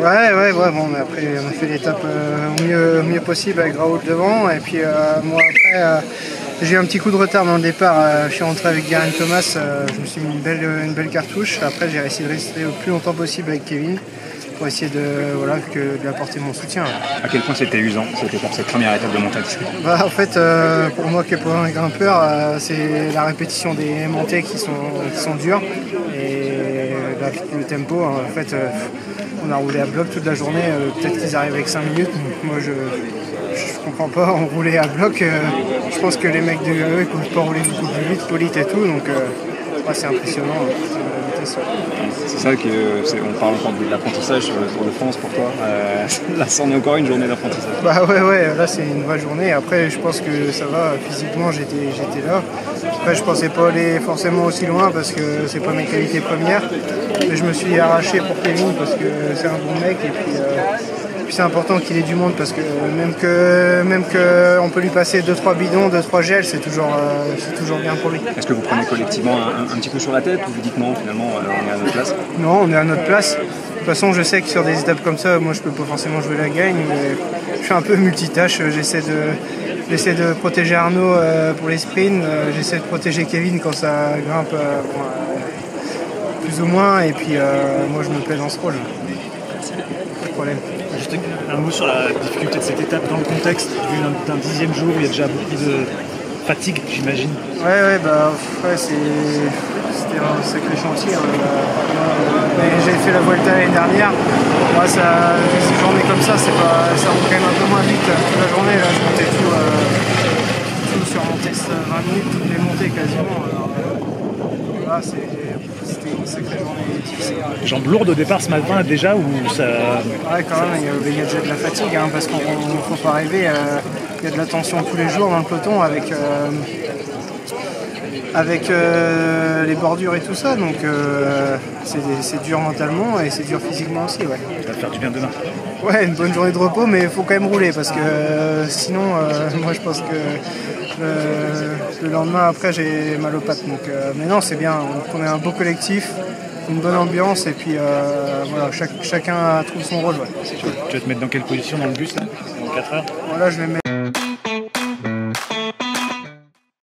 Ouais, bon, mais après on a fait l'étape au mieux possible avec Raoul devant. Et puis moi après, j'ai eu un petit coup de retard dans le départ. Je suis rentré avec Geraint Thomas, je me suis mis une belle cartouche. Après j'ai essayé de rester le plus longtemps possible avec Kevin pour essayer de lui apporter mon soutien. À quel point c'était usant, c'était pour cette première étape de montée? En fait, pour moi qui est pour un grimpeur, c'est la répétition des montées qui sont dures. Et le tempo, en fait, on a roulé à bloc toute la journée. Peut-être qu'ils arrivent avec 5 minutes. Moi, je comprends pas. On roulait à bloc. Je pense que les mecs de eux, ils peuvent pas rouler beaucoup plus vite, Polite et tout. Donc, c'est impressionnant. C'est ça on parle encore de l'apprentissage sur le Tour de France pour toi. Là, c'en est encore une journée d'apprentissage. Ouais, là c'est une vraie journée. Après, je pense que ça va. Physiquement, j'étais là. Après, je pensais pas aller forcément aussi loin parce que c'est pas mes qualités premières. Mais je me suis arraché pour Kevin parce que c'est un bon mec et puis c'est important qu'il ait du monde parce que même que on peut lui passer 2-3 bidons, 2-3 gels, c'est toujours bien pour lui. Est-ce que vous prenez collectivement un petit coup sur la tête ou vous dites non, finalement on est à notre place? Non, on est à notre place. De toute façon, je sais que sur des étapes comme ça, moi je peux pas forcément jouer la gagne, mais je suis un peu multitâche. J'essaie de protéger Arnaud pour les sprints, j'essaie de protéger Kevin quand ça grimpe plus ou moins, et puis moi je me plais dans ce rôle. Pas de problème. Juste un mot sur la difficulté de cette étape dans le contexte d'un 10e jour où il y a déjà beaucoup de fatigue, j'imagine. Ouais, c'était un sacré chantier. J'ai fait la Vuelta l'année dernière. Moi, ces journées comme ça, ça roule quand même un peu moins vite toute la journée. Là, je montais tout sur mon test 20 minutes, toutes les montées quasiment. Là, c'était une sacrée journée difficile. Jambes lourdes au départ ce matin déjà ou ça... Ouais, quand même, il y a déjà de la fatigue parce qu'on ne faut pas rêver. Il y a de la tension tous les jours dans le peloton avec les bordures et tout ça, donc c'est dur mentalement et c'est dur physiquement aussi. Ouais. Ça va te faire du bien demain. Ouais, une bonne journée de repos, mais il faut quand même rouler parce que sinon, moi je pense que le lendemain après j'ai mal aux pattes. Donc, mais non, c'est bien, on est un beau collectif, une bonne ambiance et puis voilà, chacun trouve son rôle. Ouais, c'est cool. Tu vas te mettre dans quelle position dans le bus là, dans 4 heures? Voilà, je vais mettre